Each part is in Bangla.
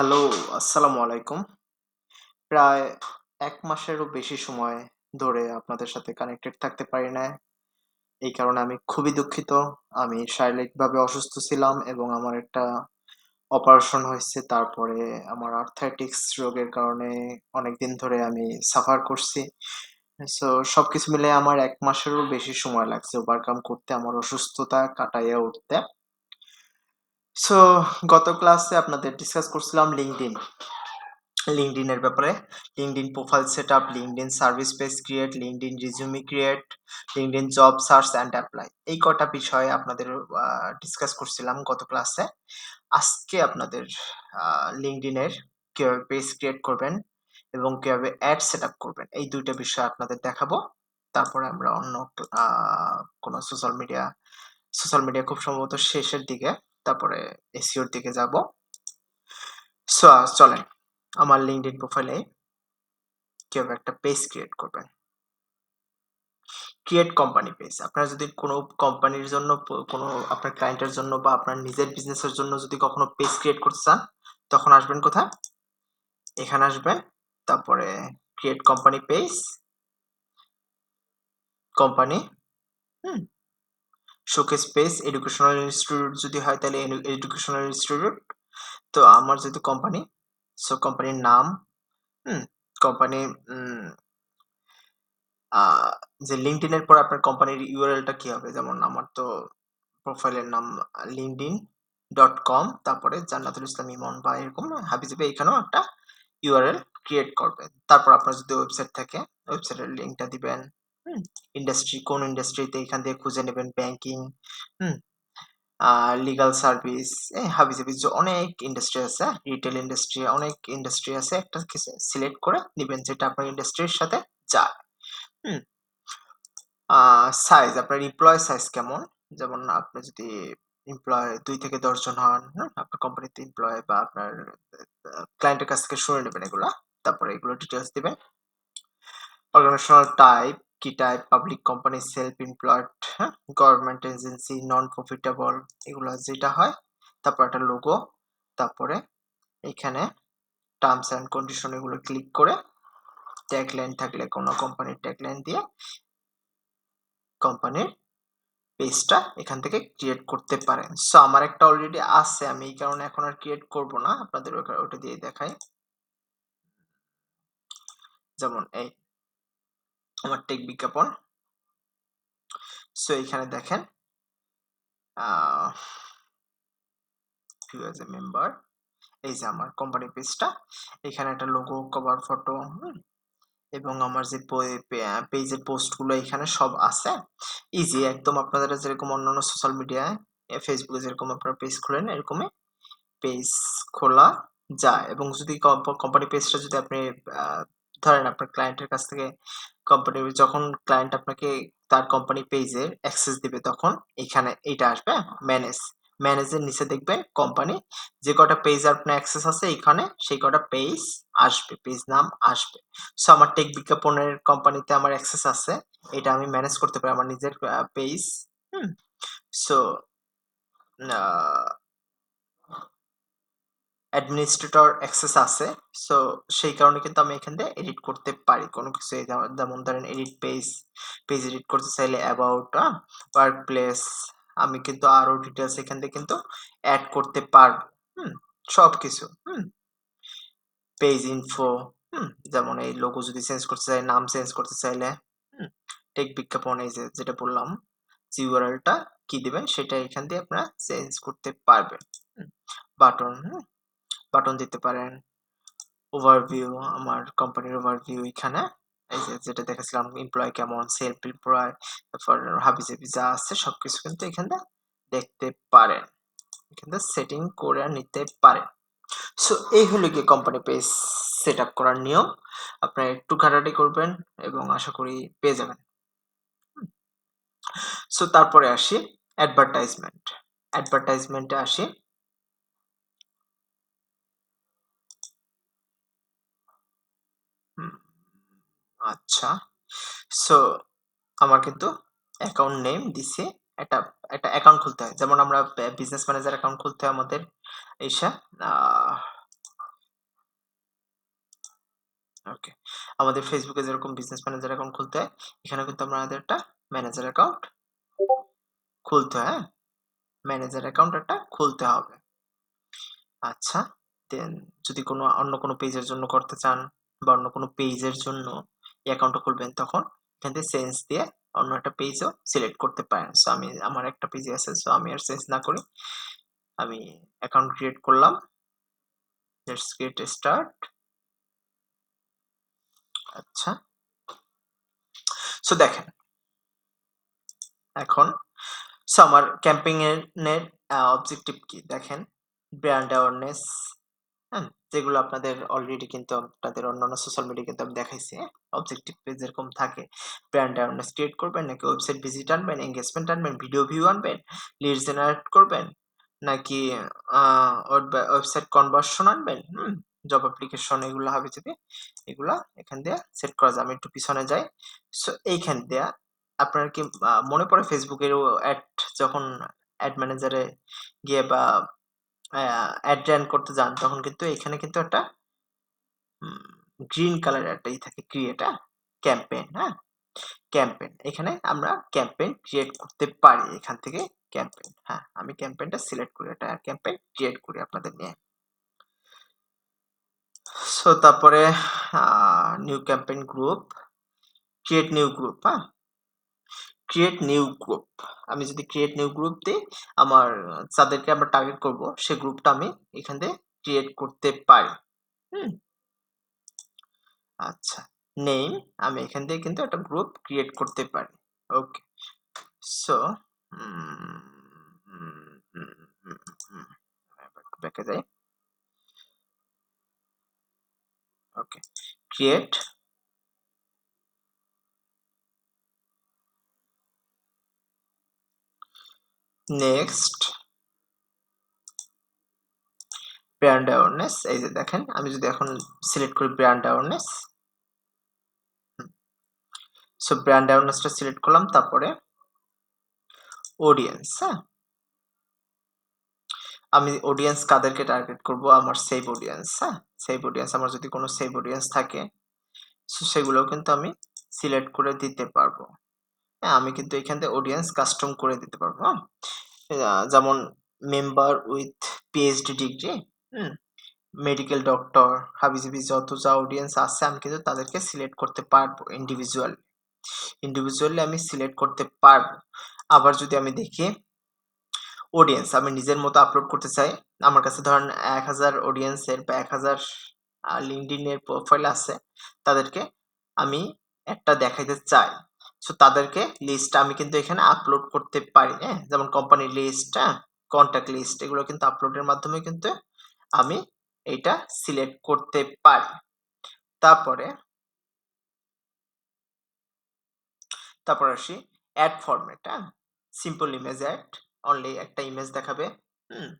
হ্যালো, আসসালামু আলাইকুম। প্রায় ১ মাসেরও বেশি সময় ধরে আপনাদের সাথে কানেক্টেড থাকতে পারি না। এই কারণে আমি খুবই দুঃখিত। আমি শারীরিকভাবে অসুস্থ ছিলাম এবং আমার একটা অপারেশন হইছে। তারপরে আমার আর্থ্রাইটিস রোগের কারণে অনেকদিন ধরে আমি সাফার করছি। সো সবকিছু মিলায়ে আমার ১ মাসেরও বেশি সময় লাগছে ওভারকাম করতে, আমার অসুস্থতা কাটাইয়া উঠতে। সো গত ক্লাসে আপনাদের ডিসকাস করছিলাম LinkedIn এর ব্যাপারে। LinkedIn profile setup, LinkedIn service page create, LinkedIn resume create, LinkedIn job search and apply. এই কয়টা বিষয়ে আপনাদের ডিসকাস করছিলাম গত ক্লাসে। আজকে আপনাদের LinkedIn এর কিভাবে পেজ ক্রিয়েট করবেন এবং কিভাবে অ্যাড সেটআপ করবেন, এই ২ টা বিষয় আপনাদের দেখাবো। তারপরে আমরা অন্য আ কোন সোশ্যাল মিডিয়া খুব সম্ভবত শেষের দিকে, তারপরে SEO র দিকে যাবো। সো চলেন আমার LinkedIn প্রোফাইলে কিভাবে একটা পেজ ক্রিয়েট করবেন। Create company page. আপনারা যদি কোনো কোম্পানির জন্য কোনো আপনার ক্লায়েন্টের জন্য বা আপনার নিজের বিজনেসের জন্য যদি কখনো পেজ ক্রিয়েট করতে চান, তখন আসবেন কোথায়? এখানে আসবেন। তারপরে ক্রিয়েট কোম্পানি পেজ, কোম্পানি, হুম? শোকেস পেজ, এডুকেশনাল ইনস্টিটিউট যদি হয় তাহলে এডুকেশনাল ইনস্টিটিউট। তো আমার যেহেতু কোম্পানি, সো কোম্পানির নাম, হুম? কোম্পানি উম আ যে LinkedIn এর পরে আপনার কোম্পানির URL টা কি হবে? যেমন আমার তো প্রোফাইলের নাম linkedin.com, তারপরে জান্নাতুল ইসলাম ইমন বা এরকম হাবিজাবি, এখানেও একটা URL ক্রিয়েট করবেন। তারপর আপনার যদি ওয়েবসাইট থাকে, ওয়েবসাইটের লিঙ্কটা দিবেন। হুম? ইন্ডাস্ট্রি কোন ইন্ডাস্ট্রিতে এখান থেকে খুঁজে নেবেন, ব্যাংকিং, হুম? আ লিগ্যাল সার্ভিস, হাবিজাবি যে অনেক ইন্ডাস্ট্রি আছে, রিটেইল ইন্ডাস্ট্রি, অনেক ইন্ডাস্ট্রি আছে। একটা কিছু সিলেক্ট করে নিবেন যেটা আপনার ইন্ডাস্ট্রির সাথে যায়। হুম? আ সাইজ, আপনার এমপ্লয়ি সাইজ কেমন? যেমন আপনি যদি এমপ্লয়ি ২ থেকে ১০ জন হন, হুম? আপনার কোম্পানিতে এমপ্লয়ি বা আপনার ক্লায়েন্টের কাছ থেকে শুনে নেবেন এগুলা। তারপরে এগুলো ডিটেইলস দিবেন। অর্গানাইজেশনাল টাইপ, কি type, public company, self employed, হ্যাঁ? গভর্নমেন্ট এজেন্সি, নন প্রফিটেবল, এগুলা যেটা হয়। তারপর একটা লোগো, তারপরে এখানে টার্মস অ্যান্ড কন্ডিশন, এগুলো ক্লিক করে ট্যাগলাইন থাকলে কোন কোম্পানির ট্যাগলাইন দিয়ে কোম্পানির পেজটা এখান থেকে ক্রিয়েট করতে পারেন। সো আমার একটা অলরেডি আছে। আমি এই কারণে এখন আর ক্রিয়েট করব না। আপনাদের ওটা দিয়েই দেখাই। যেমন এই আমার টেক বিজ্ঞাপন। সো এখানে দেখেন a view as a member. এই যে আমার কোম্পানি পেজটা। এখানে একটা লোগো, কভার ফটো, হুম? এবং আমার যে পেজের পোস্ট গুলো এখানে সব আছে। ইজি একদম, আপনারা যেরকম অন্যান্য সোশ্যাল মিডিয়ায় Facebook এ যেরকম আপনারা পেজ খোলেন, এরকমই পেজ খোলা যায়। এবং যদি কোম্পানি পেজটা যদি আপনি আ ধরেন আপনার ক্লায়েন্টের কাছ থেকে যখন ক্লায়েন্ট আপনাকে তার কোম্পানি পেজে অ্যাক্সেস দিবে, তখন এখানে এইটা আসবে, ম্যানেজ। ম্যানেজের নিচে দেখবেন কোম্পানি। যে কটা পেজ আপনার অ্যাক্সেস আছে এখানে, সেই কটা পেজ আসবে, পেজ নাম আসবে। সো আমার টেক বিজ্ঞাপনের কোম্পানিতে আমার অ্যাক্সেস আছে। এটা আমি ম্যানেজ করতে পারি আমার নিজের পেজ। হুম? সো আ অ্যাডমিনিস্ট্রেটর অ্যাক্সেস আছে। সো সেই কারণে কিন্তু আমি এখান দিয়ে এডিট করতে পারি। কোন কিছু এই যেমন ধরেন এডিট পেজ, পেজ এডিট করতে চাইলে অ্যাবাউট, ওয়ার্ক প্লেস, আমি কিন্তু আরো ডিটেইলস এখান থেকে কিন্তু এড করতে পারবো। হুম? সবকিছু। হুম? পেজ ইনফো, হুম? যেমন এই লোগো যদি চেঞ্জ করতে চাই, নাম চেঞ্জ করতে চাইলে, হুম? টেক বিজ্ঞাপন, এই যে যেটা বললাম, যে URL টা কি দিবেন সেটা এখান দিয়ে আপনারা চেঞ্জ করতে পারবেন। হুম? বাটন, বাটন দিতে পারেন। ওভারভিউ, আমার কোম্পানির ওভারভিউ এখানে। এই যে যেটা দেখাচ্ছিলাম, এমপ্লয়ি কেমন, সেলফ এমপ্লয়, তারপর হাবিজাবি যা আছে সবকিছু কিন্তু এখানে দেখতে পারেন। এখানে সেটিং করে নিতে পারেন। সো এই হলো গিয়ে কোম্পানি পেজ সেটআপ করার নিয়ম। আপনারা একটু ঘাটাঘাটি করবেন এবং আশা করি পেয়ে যাবেন। হুম? সো তারপরে আসি অ্যাডভার্টাইজমেন্ট। অ্যাডভার্টাইজমেন্টে আসি। হুম, আচ্ছা। সো আমার কিন্তু অ্যাকাউন্ট নেম দিছি। একটা একটা অ্যাকাউন্ট খুলতে হয়। যেমন আমরা বিজনেস ম্যানেজার অ্যাকাউন্ট খুলতে হয় আমাদের, আ ওকে। আমাদের ফেসবুকে যেরকম বিজনেস ম্যানেজার অ্যাকাউন্ট খুলতে হয়, এখানেও কিন্তু আমাদের একটা ম্যানেজার অ্যাকাউন্ট খুলতে হয়, হ্যাঁ? ম্যানেজার অ্যাকাউন্ট একটা খুলতে হবে। আচ্ছা, দেন যদি অন্য কোনো পেজের জন্য করতে চান বা অন্য কোনো পেজের জন্য এই অ্যাকাউন্টটা খুলবেন, তখন এখান থেকে চেঞ্জ দিয়ে অন্য একটা পেজও সিলেক্ট করতে পারেন। সো আমার একটা পেজে আছে, সো আমি আর চেঞ্জ না করি। আমি অ্যাকাউন্ট ক্রিয়েট করলাম। Let's get start. আচ্ছা। সো দেখেন, এখন আমার ক্যাম্পেইন এর অবজেক্টিভ কি? দেখেন, ব্র্যান্ড অ্যাওয়ারনেস, হ্যাঁ? যেগুলো আপনাদের অলরেডি কিন্তু আপনাদের অন্যান্য সোশ্যাল মিডিয়ায় কিন্তু আমি দেখাইছি, হ্যাঁ? অবজেক্টিভ যেরকম থাকে। ব্র্যান্ড অ্যাওয়ারনেস ক্রিয়েট করবেন, নাকি ওয়েবসাইট ভিজিট আনবেন, এনগেজমেন্ট আনবেন, ভিডিও ভিউ আনবেন, লিড জেনারেট করবেন, নাকি আ ওয়েবসাইট কনভার্সন আনবেন, হুম? জব অ্যাপ্লিকেশন এগুলো হবে যদি, এগুলা এখান দিয়ে সেট করা যায়। আমি একটু পিছনে যাই। সো এইখান দিয়া আপনার কি মনে পড়ে ফেসবুকেরও যখন এড ম্যানেজারে গিয়ে বা এড রান করতে যান, তখন কিন্তু এখানে কিন্তু একটা উম গ্রিন কালারের একটা থাকে ক্রিয়েট, হ্যাঁ? ক্যাম্পেইন, হ্যাঁ? ক্যাম্পেইন। এখানে আমরা ক্যাম্পেইন ক্রিয়েট করতে পারি। এখান থেকে ক্যাম্পেইন। হ্যাঁ, আমি ক্যাম্পেইনটা সিলেক্ট করি। একটা ক্যাম্পেইন ক্রিয়েট করি আপনাদের নিয়ে। সো তারপরে a new campaign group, create new group, হ্যাঁ? Create new group. আমি যদি ক্রিয়েট নিউ গ্রুপ দেই, আমার যাদেরকে আমরা টার্গেট করব, সেই গ্রুপটা আমি এখান থেকে ক্রিয়েট করতে পারি। হুম? আচ্ছা। নেম, আমি এখান থেকে কিন্তু একটা গ্রুপ ক্রিয়েট করতে পারি। ওকে। সো উম উম উম উম উম আবার একটু ব্যাকে যাই। Okay. Create next brand awareness. এই যে দেখেন, আমি যদি এখন সিলেক্ট করি ব্র্যান্ড অ্যাওয়ারনেস, সো ব্র্যান্ড অ্যাওয়ারনেসটা সিলেক্ট করলাম। তারপরে অডিয়েন্স, হ্যাঁ? আমি অডিয়েন্স কাদেরকে টার্গেট করব? আমার সেভ অডিয়েন্স, হ্যাঁ? সেভ অডিয়েন্স, আমার যদি কোনো সেভ অডিয়েন্স থাকে, সো সেগুলোও কিন্তু আমি সিলেক্ট করে দিতে পারবো। হ্যাঁ, আমি কিন্তু এখান থেকে অডিয়েন্স কাস্টম করে দিতে পারবো, হ্যাঁ? যেমন মেম্বার উইথ পিএইচডি ডিগ্রি, হুম? মেডিকেল ডক্টর, হাবিজাবি যত যা অডিয়েন্স আছে, আমি কিন্তু তাদেরকে সিলেক্ট করতে পারবো ইন্ডিভিজুয়ালি আমি সিলেক্ট করতে পারবো। আবার যদি আমি দেখি অডিয়েন্স আমি নিজের মতো আপলোড করতে চাই। আমার কাছে ধরেন ১,০০০ অডিয়েন্সের বা ১,০০০ LinkedIn এর প্রোফাইল আছে। তাদেরকে আমি একটা দেখাইতে চাই। সো তাদেরকে লিস্ট আমি কিন্তু এখানে আপলোড করতে পারি, হ্যাঁ? যেমন কোম্পানি লিস্ট, হ্যাঁ? কনট্যাক্ট লিস্ট, এগুলো কিন্তু আপলোডের মাধ্যমে কিন্তু আমি এইটা সিলেক্ট করতে পারি। তারপরে আসি এড ফরমেট, হ্যাঁ? সিম্পল ইমেজ এড, অনলি একটা ইমেজ দেখাবে। হুম?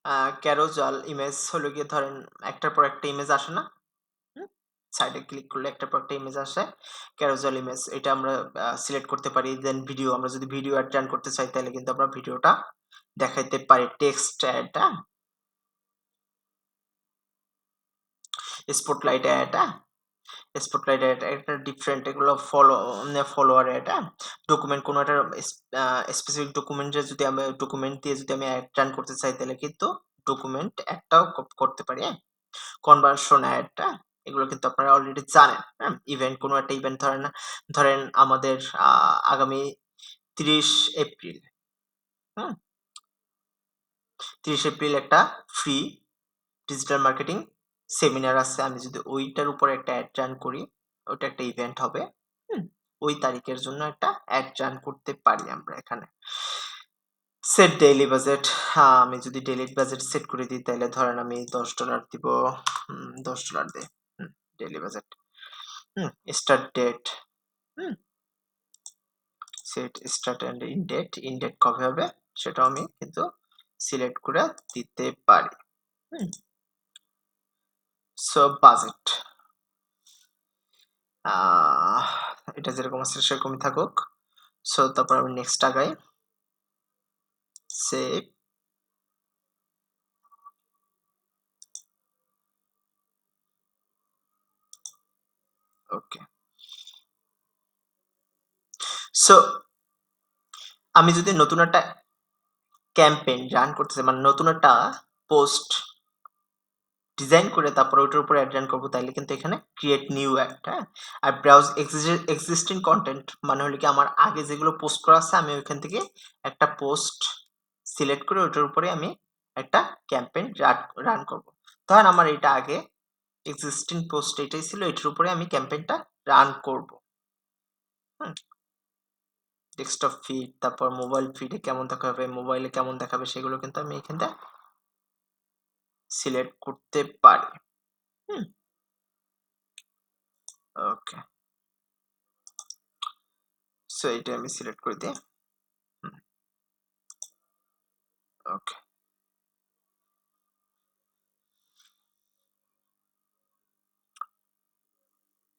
আ ক্যারোজাল ইমেজ হলো গিয়ে ধরেন একটার পর একটা ইমেজ আসে না? হুম? সাইডে ক্লিক করলে একটার পর একটা ইমেজ আসে। ক্যারোজাল ইমেজ, এটা আমরা সিলেক্ট করতে পারি। দেন ভিডিও, আমরা যদি ভিডিও এড রান করতে চাই, তাহলে কিন্তু আমরা ভিডিওটা দেখাইতে পারি। টেক্সট এড, হ্যাঁ? স্পটলাইট এড, হ্যাঁ? স্পটলাইট এড একটা ডিফারেন্ট, এগুলো ফলোয়ার এড, হ্যাঁ? ডকুমেন্ট, কোনো একটা স্পেসিফিক ডকুমেন্টে যদি আমি ডকুমেন্ট দিয়ে যদি আমি এড রান করতে চাই, তাহলে কিন্তু ডকুমেন্ট এডটাও করতে পারি, হ্যাঁ? কনভার্সন এড, হ্যাঁ? এগুলো কিন্তু আপনারা অলরেডি জানেন, হ্যাঁ? ইভেন্ট, কোনো একটা ইভেন্ট ধরেন আমাদের আগামী ৩০ এপ্রিল, হুম? ৩০ এপ্রিল একটা ফ্রি ডিজিটাল মার্কেটিং সেমিনার আছে। আমি যদি ওইটার উপরে একটা অ্যাড রান করি, ওটা একটা ইভেন্ট হবে। হুম? ওই তারিখের জন্য একটা অ্যাড রান করতে পারি আমরা এখানে। Set daily budget. আমি যদি ডেইলি বাজেট সেট করে দিই, তাহলে ধরেন আমি $10 দিব। $10 দেই। হুম, ডেইলি বাজেট। হুম, স্টার্ট ডেট, হুম, set start end in date কবে হবে সেটাও আমি কিন্তু সিলেক্ট করে দিতে পারি। হুম, সো বাজেট আহ এটা যেরকম আছে সেরকমই থাকুক। সো তারপর আমি নেক্সট আগাই। সেভ, সো আমি যদি নতুন একটা ক্যাম্পেইন রান করতে চাই, মানে নতুন একটা পোস্ট ডিজাইন করে তারপরে ওটার উপরে অ্যাড রান করব, তাইলে কিন্তু এখানে ক্রিয়েট নিউ অ্যাড, হ্যাঁ? আর ব্রাউজ এক্সিস্টিং কনটেন্ট মানে হলো কি আমার আগে যেগুলো পোস্ট করা আছে আমি ওইখান থেকে একটা পোস্ট সিলেক্ট করে ওটার উপরে আমি একটা ক্যাম্পেইন রান করব। ধরেন আমার এটা আগে এক্সিস্টিং পোস্ট এটাই ছিল, এটার উপরে আমি ক্যাম্পেইনটা রান করব। হুম? ডেস্কটপ ফিড, তারপর মোবাইল ফিডে কেমন দেখাবে, মোবাইলে কেমন দেখাবে সেগুলো কিন্তু আমি এখানটা সিলেক্ট করতে পারি। হুম? ওকে। সো এটা আমি সিলেক্ট করে দিই। হুম, okay.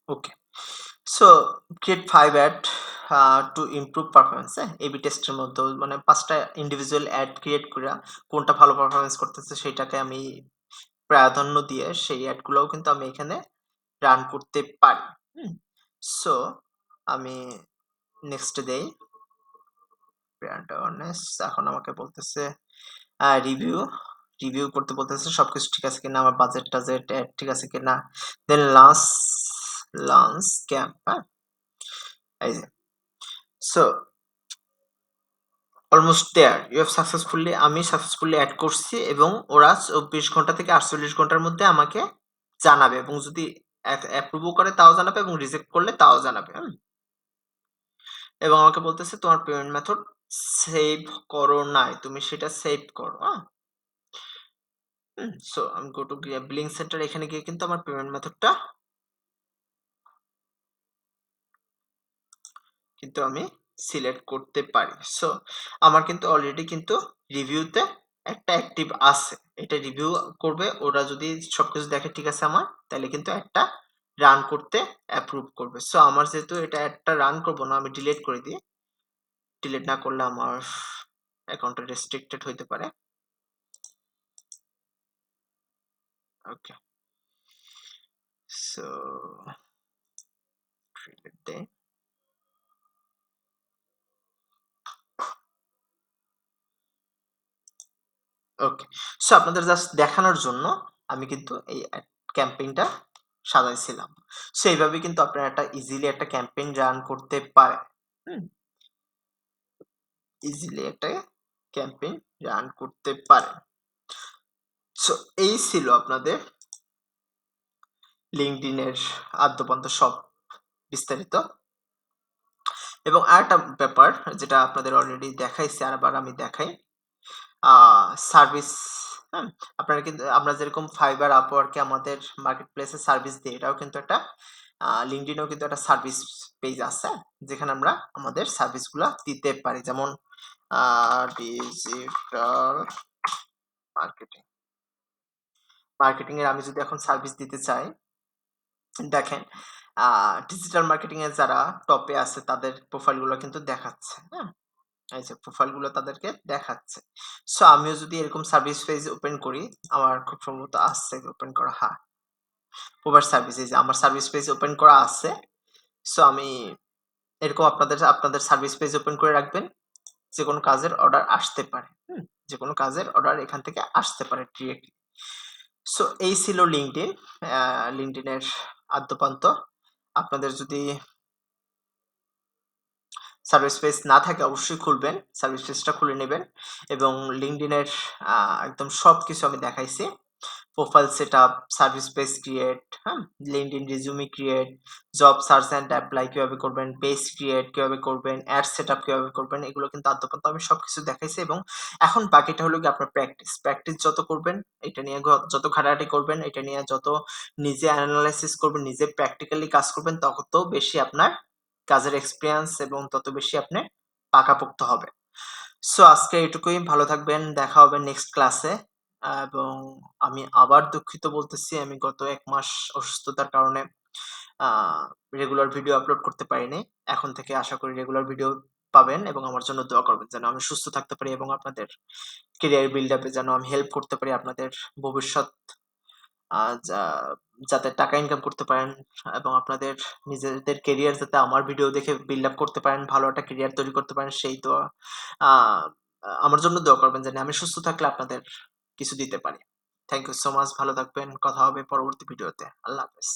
Okay. So create 5 ad to improve performance, হ্যাঁ? এবি টেস্টের মধ্যেও মানে ৫ টা ইন্ডিভিজুয়াল অ্যাড ক্রিয়েট কইরা কোনটা ভালো পারফরম্যান্স করতেছে সেটাকে আমি প্রাধান্য দিয়ে সেই অ্যাড গুলোও কিন্তু আমি এখানে রান করতে পারি। হুম? সো আমি নেক্সট এ দেই। ব্র্যান্ড অ্যাওয়ারনেস এখন আমাকে বলতেছে রিভিউ, রিভিউ করতে বলতেছে সবকিছু ঠিক আছে কিনা, আমার বাজেট-টাজেট অ্যাড ঠিক আছে কিনা। দেন লঞ্চ ক্যাম্প, হ্যাঁ? এই যে। So almost there. You have আমি সাকসেসফুলি এড করছি এবং ওরা ২৪ ঘন্টা থেকে ৪৮ ঘন্টার মধ্যে আমাকে জানাবে এবং যদি অ্যাপ্রুভ ও করে তাও জানাবে এবং রিজেক্ট করলে তাও জানাবে। হুম? এবং আমাকে বলতেছে তোমার পেমেন্ট মেথড সেভ করো নাই। তুমি সেটা সেভ করো। হ্যাঁ? হুম? সো আমি গো টু বিলিং সেন্টার, এখানে গিয়ে কিন্তু আমার পেমেন্ট মেথডটা কিন্তু আমি সিলেক্ট করতে পারি। সো আমার কিন্তু অলরেডি কিন্তু রিভিউতে একটা অ্যাক্টিভ আছে। এটা রিভিউ করবে। ওরা যদি সবকিছু দেখে ঠিক আছে আমার, তাইলে কিন্তু একটা রান করতে অ্যাপ্রুভ করবে। সো আমার যেহেতু এটা একটা রান করব না, আমি ডিলিট করে দিই। ডিলিট না করলে আমার অ্যাকাউন্টটা রেস্ট্রিক্টেড হইতে পারে। ওকে। সো ডিলিট দেই। ওকে। সো আপনাদের জাস্ট দেখানোর জন্য আমি কিন্তু এই ক্যাম্পেইনটা সাজাইছিলাম। সো এইভাবে কিন্তু আপনারা একটা ইজিলি একটা ক্যাম্পেইন রান করতে পারেন। হুম? ইজিলি একটা ক্যাম্পেইন রান করতে পারেন। সো এই ছিল আপনাদের LinkedIn এর আদ্যোপান্ত সব বিস্তারিত। এবং আরেকটা ব্যাপার যেটা আপনাদের অলরেডি দেখাইছি, আরেকবার আমি দেখাই। আ সার্ভিস, হ্যাঁ? আপনারা কিন্তু আমরা যেরকম Fiverr, Upwork এ আমাদের মার্কেট প্লেসে সার্ভিস দেই, এটাও কিন্তু একটা LinkedIn এও কিন্তু একটা সার্ভিস পেজ আছে, যেখানে আমরা আমাদের সার্ভিস গুলা দিতে পারি। যেমন আ ডিজিটাল মার্কেটিং। মার্কেটিং এর আমি যদি এখন সার্ভিস দিতে চাই, দেখেন আ ডিজিটাল মার্কেটিং এ যারা টপে আছে তাদের প্রোফাইল গুলো কিন্তু দেখাচ্ছে, হ্যাঁ? এই যে প্রোফাইল গুলো তাদেরকে দেখাচ্ছে। সো আমিও যদি এরকম সার্ভিস পেজ ওপেন করি, আমার খুব সম্ভবত আছে ওপেন করা, হ্যাঁ, প্রোভাইড সার্ভিস, এই যে আমার সার্ভিস পেজ ওপেন করা আছে। সো আমি এরকম আপনাদের সার্ভিস পেজ ওপেন করে রাখবেন। যেকোনো কাজের অর্ডার আসতে পারে। হুম? যেকোনো কাজের অর্ডার এখান থেকে আসতে পারে ডিরেক্টলি। সো এই ছিল LinkedIn। LinkedIn এর আদ্যোপান্ত। আপনাদের যদি সার্ভিস পেজ না থাকে অবশ্যই খুলবেন। সার্ভিস পেজটা খুলে নেবেন এবং LinkedIn এর আ একদম সবকিছু আমি দেখাইছি। Profile setup, service page create, হ্যাঁ? LinkedIn resume create, job search and apply কিভাবে করবেন, পেজ ক্রিয়েট কিভাবে করবেন, অ্যাড সেটআপ কিভাবে করবেন, এগুলো কিন্তু আদ্যোপান্ত আমি সবকিছু দেখাইছি এবং এখন বাকিটা হলো গিয়ে আপনার প্র্যাকটিস। প্র্যাকটিস যত করবেন, এটা নিয়ে যত ঘাটাঘাটি করবেন, এটা নিয়ে যত নিজে এনালাইসিস করবেন, নিজে প্র্যাকটিক্যালি কাজ করবেন, তত বেশি আপনার কাজের এক্সপেরিয়েন্স এবং তত বেশি আপনি পাকাপোক্ত হবেন। সো আজকে এটুকুই। ভালো থাকবেন। দেখা হবে নেক্সট ক্লাসে। এবং আমি আবার দুঃখিত বলতেছি, আমি গত ১ মাস অসুস্থতার কারণে আ রেগুলার ভিডিও আপলোড করতে পারিনি। এখন থেকে আশা করি রেগুলার ভিডিও পাবেন এবং আমার জন্য দোয়া করবেন যেন আমি সুস্থ থাকতে পারি এবং আপনাদের ক্যারিয়ার বিল্ড আপ এ যেন আমি হেল্প করতে পারি আপনাদের ভবিষ্যৎ আ যা যাতে টাকা ইনকাম করতে পারেন এবং আপনাদের নিজেদের কেরিয়ার যাতে আমার ভিডিও দেখে বিল্ড আপ করতে পারেন, ভালো একটা কেরিয়ার তৈরি করতে পারেন সেই দোয়া আ আমার জন্য দোয়া করবেন যেন আমি সুস্থ থাকলে আপনাদের কিছু দিতে পারি। Thank you so much. ভালো থাকবেন। কথা হবে পরবর্তী ভিডিওতে। আল্লাহ হাফেজ।